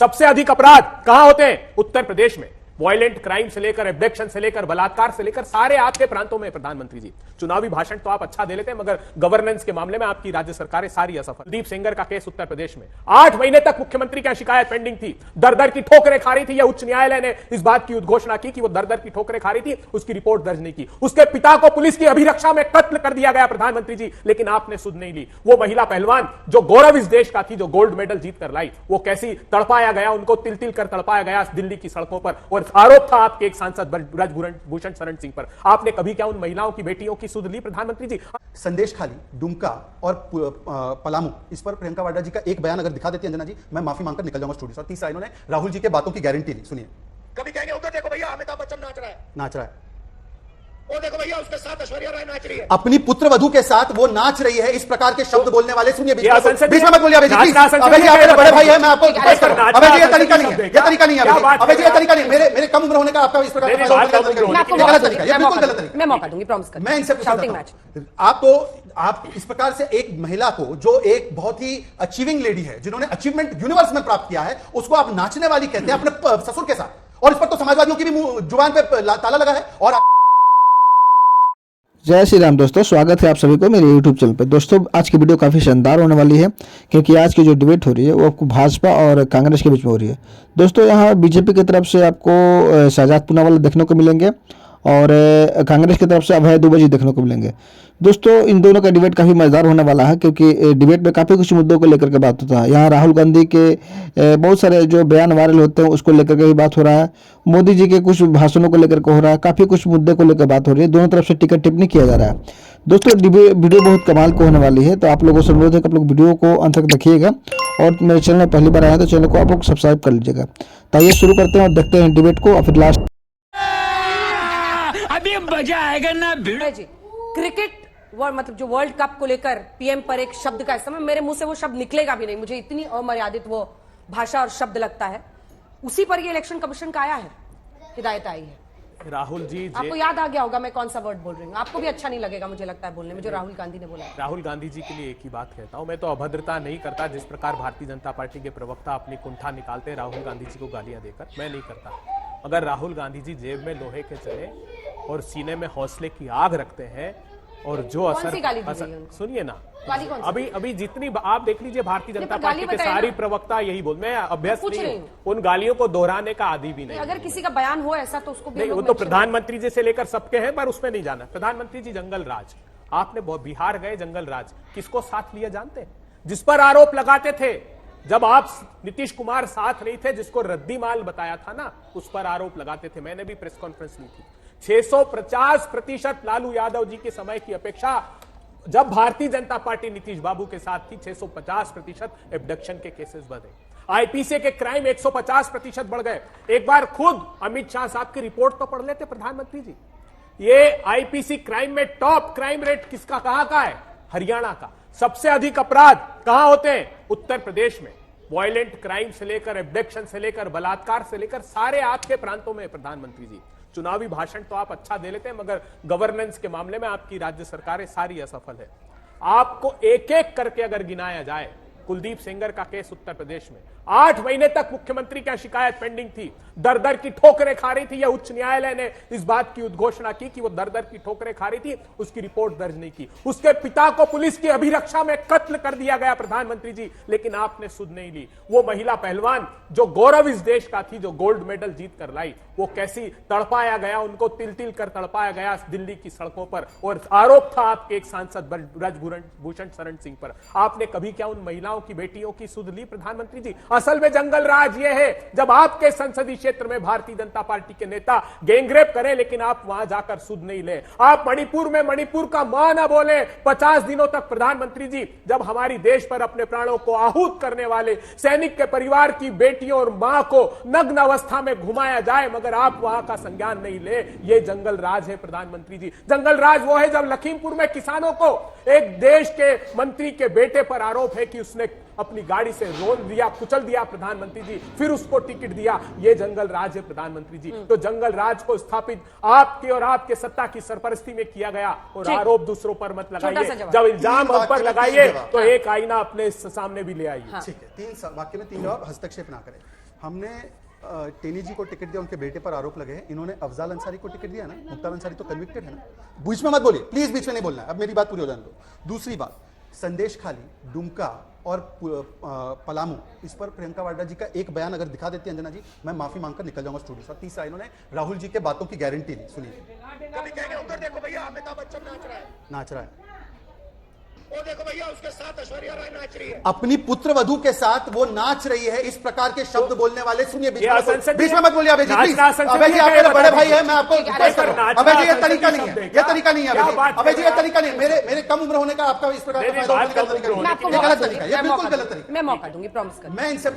सबसे अधिक अपराध कहां होते हैं? उत्तर प्रदेश में। वायलेंट क्राइम से लेकर एब्डक्शन से लेकर बलात्कार से लेकर सारे आपके प्रांतों में। प्रधानमंत्री जी, चुनावी भाषण तो आप अच्छा दे लेते हैं, मगर गवर्नेंस के मामले में आपकी राज्य सरकारें सारी असफल। कुलदीप सेंगर का केस उत्तर प्रदेश में 8 महीने तक मुख्यमंत्री की शिकायत पेंडिंग थी, दर दर की ठोकरें खा रही थी। यह उच्च न्यायालय ने इस बात की उद्घोषणा की कि वो दर दर की ठोकरें खा रही थी, उसकी रिपोर्ट दर्ज नहीं की। उसके पिता को पुलिस की अभिरक्षा में कत्ल कर दिया गया प्रधानमंत्री जी, लेकिन आपने सुध नहीं ली। वो महिला पहलवान जो गौरव इस देश का थी, जो गोल्ड मेडल जीत कर लाई, वो कैसी तड़पाया गया, उनको तिल तिल कर तड़पाया गया दिल्ली की सड़कों पर। और आरोप था आपके एक सांसद ब्रजभूषण शरण सिंह पर। आपने कभी क्या उन महिलाओं की, बेटियों की सुध ली प्रधानमंत्री जी? संदेश खाली, दुमका और पलामू, इस पर प्रियंका वाड्रा जी का एक बयान अगर दिखा देती अंजना जी, मैं माफी मांगकर निकल जाऊंगा स्टूडियो से। और तीसरा, इन्होंने राहुल जी के बातों की गारंटी ली। सुनिए। कभी कहेंगे उधर देखो भैया अमिताभ बच्चन नाच रहा है, वो देखो भैया उसके साथ ऐश्वर्या राय नाच रही है, अपनी पुत्र वधू के साथ वो नाच रही है। इस प्रकार के शब्द बोलने वाले, सुनिए, बीच में मत बोलिए अभय जी, आपके बड़े भाई है, मैं आपको अभय जी, ये तरीका नहीं है, ये तरीका नहीं है अभय जी, ये तरीका नहीं। मेरे कम उम्र होने का आपका इस प्रकार गलत तरीका, ये बिल्कुल गलत तरीका। मैं मौका दूंगी, प्रॉमिस करता हूं। मैं इनसे आप इस प्रकार से एक महिला को, जो एक बहुत ही अचीविंग लेडी है, जिन्होंने अचीवमेंट यूनिवर्स में प्राप्त किया है, उसको आप नाचने वाली कहते हैं अपने ससुर के साथ। और इस पर तो समाजवादियों की भी जुबान पे ताला लगा है। और जय श्री राम दोस्तों, स्वागत है आप सभी को मेरे YouTube चैनल पर। दोस्तों, आज की वीडियो काफ़ी शानदार होने वाली है, क्योंकि आज की जो डिबेट हो रही है वो आपको भाजपा और कांग्रेस के बीच में हो रही है। दोस्तों, यहाँ बीजेपी की तरफ से आपको शहजाद पूनावाला देखने को मिलेंगे और कांग्रेस की तरफ से अभय दुबे जी देखने को मिलेंगे। दोस्तों, इन दोनों का डिबेट काफ़ी मज़ेदार होने वाला है, क्योंकि डिबेट में काफ़ी कुछ मुद्दों को लेकर के बात होता है। यहाँ राहुल गांधी के बहुत सारे जो बयान वायरल होते हैं उसको लेकर के भी बात हो रहा है, मोदी जी के कुछ भाषणों को लेकर के हो रहा है, काफ़ी कुछ मुद्दे को लेकर बात हो रही है। दोनों तरफ से टिकट टिप्पणी किया जा रहा है। दोस्तों, वीडियो बहुत कमाल को होने वाली है, तो आप लोगों से अनुरोध है कि आप लोग वीडियो को अंत तक देखिएगा। और मेरे चैनल में पहली बार आए हैं तो चैनल को आप लोग सब्सक्राइब कर लीजिएगा। तो आइए शुरू करते हैं और देखते हैं डिबेट को, और फिर लास्ट अभी मजा आएगा ना जी। क्रिकेट मतलब जो वर्ल्ड कप को लेकर पीएम पर एक शब्द का इस्तेमाल, मेरे मुंह से वो शब्द निकलेगा भी नहीं, मुझे इतनी अमर्यादित वो भाषा और शब्द लगता है। उसी पर ये इलेक्शन कमीशन का आया है, हिदायत आई है। राहुल जी, आपको याद आ गया होगा मैं कौन सा वर्ड बोल रही हूँ, आपको भी अच्छा नहीं लगेगा मुझे लगता है बोलने में, जो राहुल गांधी ने बोला। राहुल गांधी जी के लिए एक ही बात कहता हूं, मैं तो अभद्रता नहीं करता जिस प्रकार भारतीय जनता पार्टी के प्रवक्ता अपनी कुंठा निकालते हैं राहुल गांधी जी को गालियां देकर, मैं नहीं करता। अगर राहुल गांधी जी जेब में लोहे के चले और सीने में हौसले की आग रखते हैं, और जो असर सुनिए ना, अभी जितनी आप देख लीजिए, भारतीय जनता पार्टी के सारी प्रवक्ता यही बोल, मैं अभ्यस्त नहीं हूं, उन गालियों को दोहराने का आदी भी नहीं। अगर किसी का बयान हो ऐसा तो उसको नहीं, वो तो प्रधानमंत्री जी से लेकर सबके हैं, पर उसमें नहीं जाना। प्रधानमंत्री जी, जंगल राज, आपने बिहार गए, जंगल राज किसको साथ लिया जानते हैं? जिस पर आरोप लगाते थे जब आप नीतीश कुमार साथ नहीं थे, जिसको रद्दी माल बताया था ना, उस पर आरोप लगाते थे। मैंने भी प्रेस कॉन्फ्रेंस ली थी। 650% लालू यादव जी के समय की अपेक्षा जब भारतीय जनता पार्टी नीतीश बाबू के साथ थी, 650% एब्डक्शन के केसेस बढ़े। आईपीसी के क्राइम 150% बढ़ गए। एक बार खुद अमित शाह साहब की रिपोर्ट तो पढ़ लेते प्रधानमंत्री जी। ये आईपीसी क्राइम में टॉप क्राइम रेट किसका, कहां का है? हरियाणा का। सबसे अधिक अपराध कहां होते हैं? उत्तर प्रदेश में। वायलेंट क्राइम से लेकर एब्डक्शन से लेकर बलात्कार से लेकर सारे आपके प्रांतों में। प्रधानमंत्री जी, चुनावी भाषण तो आप अच्छा दे लेते हैं, मगर गवर्नेंस के मामले में आपकी राज्य सरकारें सारी असफल है। आपको एक एक करके अगर गिनाया जाए, कुलदीप सेंगर का केस उत्तर प्रदेश में 8 महीने तक मुख्यमंत्री की शिकायत पेंडिंग थी, दर दर की ठोकरें खा रही थी। यह उच्च न्यायालय ने इस बात की उद्घोषणा की कि वो दर दर की ठोकरें खा रही थी, उसकी रिपोर्ट दर्ज नहीं की। उसके पिता को पुलिस की अभिरक्षा में कत्ल कर दिया गया प्रधानमंत्री जी, लेकिन आपने सुध नहीं ली। वो महिला पहलवान जो गौरव इस देश का थी, जो गोल्ड मेडल जीत कर लाई, वो कैसी तड़पाया गया, उनको तिल तिल कर तड़पाया गया दिल्ली की सड़कों पर। और आरोप था आपके एक सांसद ब्रजभूषण शरण सिंह पर। आपने कभी क्या उन महिलाओं की, बेटियों की सुध ली प्रधानमंत्री जी? असल में जंगल राज ये है जब आपके संसदीय क्षेत्र में भारतीय जनता पार्टी के नेता गैंगरेप करें, लेकिन आप वहां जाकर सुध नहीं ले। आप मणिपुर में मणिपुर का मां न बोले 50 दिनों तक प्रधानमंत्री जी, जब हमारी देश पर अपने प्राणों को आहूत करने वाले सैनिक के परिवार की बेटियों और मां को नग्न अवस्था में घुमाया जाए, मगर आप वहां का संज्ञान नहीं ले। ये जंगल राज है प्रधानमंत्री जी। जंगल राज वो है जब लखीमपुर में किसानों को एक देश के मंत्री के बेटे पर आरोप है कि उसने अपनी गाड़ी से रोल दिया, कुचल दिया प्रधानमंत्री जी, फिर उसको टिकट दिया। ये जंगल राज है प्रधानमंत्री जी। तो जंगल राज को स्थापित आपके और आपके सत्ता की सरपरस्ती में किया गया, और आरोप दूसरों पर मत लगाइए। जब इल्जाम हम पर लगाइए तो एक आईना अपने सामने भी ले आइए। ठीक है, 3 वाक्य में 3 जवाब, हस्तक्षेप ना करें। हमने टेनी जी को टिकट दिया, उनके बेटे पर आरोप लगे हैं, इन्होंने अफजाल अंसारी को टिकट दिया ना, मुख्तार अंसारी तो कन्विक्टेड है ना। बीच में मत बोलिए प्लीज, बीच में नहीं बोलना है, अब मेरी बात पूरी हो जाने दो। दूसरी बात, संदेश खाली, दुमका और पलामू, इस पर प्रियंका वाड्रा जी का एक बयान अगर दिखा देती अंजना जी, मैं माफी मांगकर निकल जाऊंगा स्टूडियो से। तीसरा, इन्होंने राहुल जी के बातों की गारंटी ली, सुनिए। कभी कहेंगे उधर देखो भैया अमिताभ बच्चन नाच रहा है, वो देखो भैया उसके साथ ऐश्वर्या राय नाच रही है, अपनी पुत्र वधू के साथ वो नाच रही है। इस प्रकार के शब्द बोलने वाले, सुनिए बीच में मत बोलिए अभय जी प्लीज। अभय जी आप मेरे बड़े भाई है, मैं आपको अभय जी ये तरीका नहीं है, ये तरीका नहीं है अभय जी, ये तरीका नहीं है। मेरे कम उम्र होने का आपका इस प्रकार का फायदा उठाने का तरीका नहीं, ये गलत तरीका है, ये बिल्कुल गलत तरीका। मैं मौका दूंगी, प्रॉमिस कर। मैं इनसे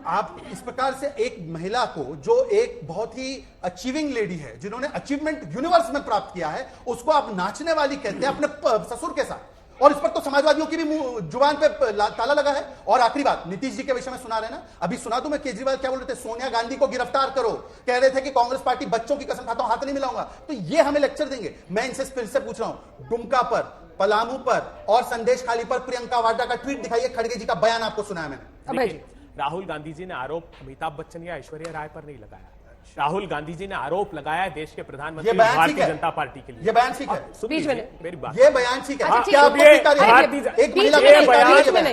आप इस प्रकार से एक महिला को, जो एक बहुत ही अचीविंग लेडी है, जिन्होंने अचीवमेंट यूनिवर्स में प्राप्त किया है, उसको आप नाचने वाली कहते हैं अपने ससुर के साथ, और इस पर तो समाजवादियों की भी जुबान पे ताला लगा है। और आखिरी बात, नीतीश जी के विषय में सुना रहे ना, अभी सुना तो मैं, केजरीवाल क्या बोल रहे थे, सोनिया गांधी को गिरफ्तार करो, कह रहे थे कि कांग्रेस पार्टी बच्चों की कसम खाता हूं हाथ नहीं मिलाऊंगा। तो ये हमें लेक्चर देंगे। मैं इनसे फिर से पूछ रहा हूं, दुमका पर, पलामू पर और संदेश खाली पर प्रियंका वाड्रा का ट्वीट दिखाइए, खड़गे जी का बयान आपको सुनाया मैंने। राहुल गांधी जी ने आरोप अमिताभ बच्चन या ऐश्वर्या राय पर नहीं लगाया, राहुल गांधी जी ने आरोप लगाया है देश के प्रधानमंत्री भारतीय जनता पार्टी के लिए। ये बयान ठीक है, मेरी बात, ये बयान ठीक है।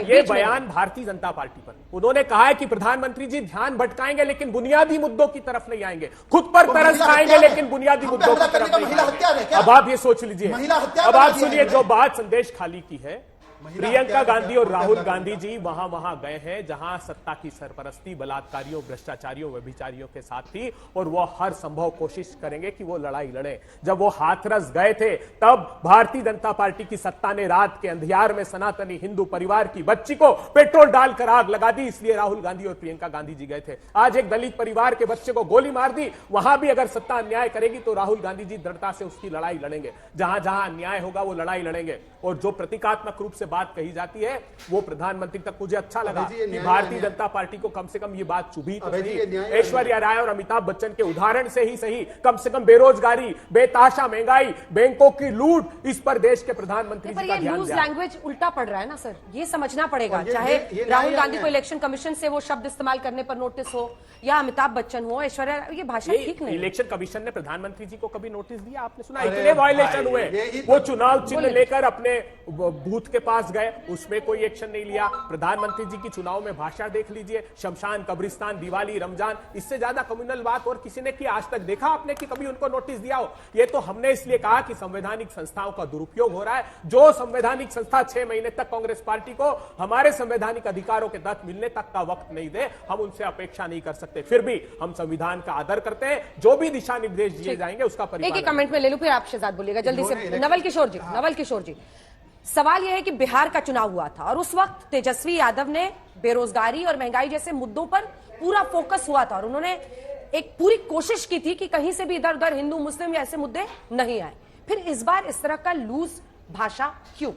ये बयान भारतीय जनता पार्टी पर, उन्होंने कहा है कि प्रधानमंत्री जी ध्यान भटकाएंगे लेकिन बुनियादी मुद्दों की तरफ नहीं आएंगे, खुद पर तरस खाएंगे लेकिन बुनियादी मुद्दों की तरफ नहीं आएंगे। अब आप ये सोच लीजिए, अब आप सुनिए, जो बात संदेश खाली की है, प्रियंका गांधी और राहुल गांधी जी वहां गए हैं जहां सत्ता की सरपरस्ती बलात्कारियों, भ्रष्टाचारियों, व्यभिचारियों के साथ थी, और वो हर संभव कोशिश करेंगे कि वो लड़ाई लड़े। जब वो हाथरस गए थे, तब भारतीय जनता पार्टी की सत्ता ने रात के अंधियार में सनातनी हिंदू परिवार की बच्ची को पेट्रोल डालकर आग लगा दी, इसलिए राहुल गांधी और प्रियंका गांधी जी गए थे। आज एक दलित परिवार के बच्चे को गोली मार दी, वहां भी अगर सत्ता अन्याय करेगी तो राहुल गांधी जी दृढ़ता से उसकी लड़ाई लड़ेंगे। जहां जहां अन्याय होगा वो लड़ाई लड़ेंगे। और जो प्रतीकात्मक रूप से बात कही जाती है वो प्रधानमंत्री तक, मुझे अच्छा लगा कि भारतीय जनता पार्टी को कम से कम ये बात चुभी तो सही, ऐश्वर्या राय और अमिताभ बच्चन के उदाहरण से ही सही, कम से कम बेरोजगारी, बेतहाशा महंगाई, बैंकों की लूट, इस पर देश के प्रधानमंत्री जी का ध्यान दिया। लैंग्वेज उल्टा पड़ रहा है ना सर, ये समझना पड़ेगा। चाहे राहुल गांधी को इलेक्शन कमीशन से वो शब्द इस्तेमाल करने पर नोटिस हो, या अमिताभ बच्चन हो, ऐश्वर्या, ये भाषा ठीक नहीं। इलेक्शन कमीशन ने प्रधानमंत्री जी को कभी नोटिस दिया? आपने सुना? इतने वायलेशन हुए, वो चुनाव चिन्ह लेकर अपने बूथ के पास गए, उसमें कोई एक्शन नहीं लिया। प्रधानमंत्री जी की चुनाव में भाषा देख लीजिए, शमशान, कब्रिस्तान, दिवाली, रमजान, इससे ज्यादा कम्युनल बात और किसी ने की आज तक देखा आपने कि कभी उनको नोटिस दिया हो? ये तो हमने इसलिए कहा कि संवैधानिक संस्थाओं का दुरुपयोग हो रहा है। जो संवैधानिक संस्था 6 महीने तक कांग्रेस पार्टी को हमारे संवैधानिक अधिकारों के तहत मिलने तक का वक्त नहीं दे, हम उनसे अपेक्षा नहीं कर सकते। फिर भी हम संविधान का आदर करते हैं, जो भी दिशा निर्देश दिए जाएंगे उसका परिपालन। एक कमेंट में ले लूं, फिर आप शहजाद बोलिएगा जल्दी से। नवल किशोर जी, सवाल यह है कि बिहार का चुनाव हुआ था और उस वक्त तेजस्वी यादव ने बेरोजगारी और महंगाई जैसे मुद्दों पर पूरा फोकस हुआ था, और उन्होंने एक पूरी कोशिश की थी कि कहीं से भी इधर उधर हिंदू मुस्लिम या ऐसे मुद्दे नहीं आए। फिर इस बार इस तरह का लूज भाषा क्यों?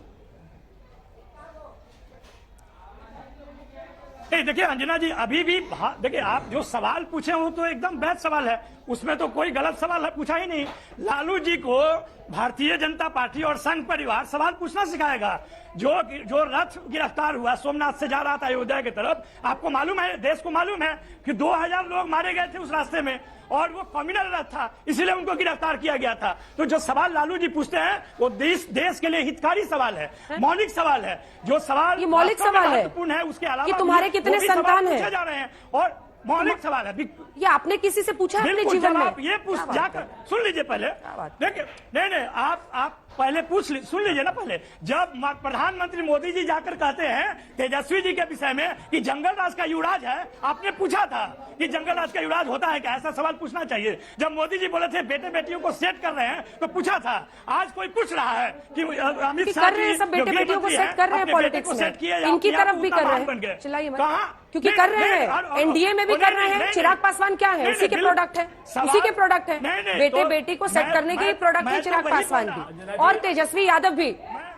देखिए अंजना जी, अभी भी देखिए, आप जो सवाल पूछे हो तो एकदम बेहद सवाल है, उसमें तो कोई गलत सवाल पूछा ही नहीं। लालू जी को भारतीय जनता पार्टी और संघ परिवार सवाल पूछना सिखाएगा। जो रथ गिरफ्तार हुआ सोमनाथ से जा रहा था अयोध्या की तरफ, आपको मालूम है, देश को मालूम है कि 2000 लोग मारे गए थे उस रास्ते में, और वो कम्युनल रथ था, इसीलिए उनको गिरफ्तार किया गया था। तो जो सवाल लालू जी पूछते हैं वो देश के लिए हितकारी सवाल है, मौलिक सवाल है। जो सवाल ये मौलिक सवाल है, महत्वपूर्ण है, उसके अलावा कि तुम्हारे कितने संतान हैं जा रहे हैं, और मौलिक सवाल है। ये आपने किसी से पूछा अपने जीवन में? आप ये पूछ जाकर सुन लीजिए पहले, देखिए, नहीं आप पहले सुन लीजिए ना पहले। जब प्रधानमंत्री मोदी जी जाकर कहते हैं तेजस्वी जी के विषय में कि जंगल राज का युवराज है, आपने पूछा था कि जंगल राज का युवराज होता है क्या? ऐसा सवाल पूछना चाहिए। जब मोदी जी बोले थे बेटे बेटियों को सेट कर रहे हैं, तो पूछा था। आज कोई पूछ रहा है कि अमित शाह कर रहे हैं, सब बेटे बेटियों को सेट कर रहे हैं पॉलिटिक्स में, इनकी तरफ भी कर रहे हैं, चिल्लाइए मत, क्योंकि कर रहे हैं, एनडीए में भी कर रहे हैं। चिराग पासवान क्या है? उसी के प्रोडक्ट है, उसी के प्रोडक्ट है। बेटे बेटी को सेट करने के ही प्रोडक्ट है चिराग पासवान भी, और तेजस्वी यादव भी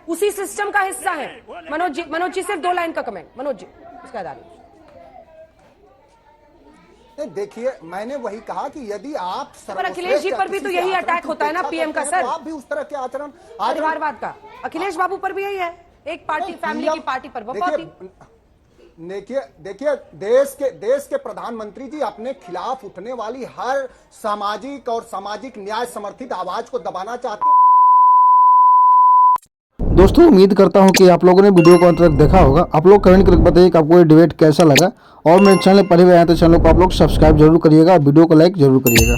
उसी सिस्टम का हिस्सा है। मनोज जी सिर्फ 2 लाइन का कमेंट, मनोज जी उसका दादी। देखिए, मैंने वही कहा कि यदि आप पर अखिलेश जी पर भी तो यही अटैक होता है ना पीएम का सर, आप भी उस तरह के आचरण परिवारवाद का। अखिलेश बाबू पर भी यही है, एक पार्टी फैमिली की पार्टी पर वो पार्टी। देखिए देश के प्रधानमंत्री जी अपने खिलाफ उठने वाली हर सामाजिक और सामाजिक न्याय समर्थित आवाज को दबाना चाहते हैं। दोस्तों उम्मीद करता हूं कि आप लोगों ने वीडियो को अंत तक देखा होगा। आप लोग कमेंट करके बताइए कि आपको ये डिबेट कैसा लगा, और मेरे चैनल पर पहले भी आए तो चैनल को आप लोग सब्सक्राइब जरूर करिएगा, वीडियो को लाइक जरूर करिएगा।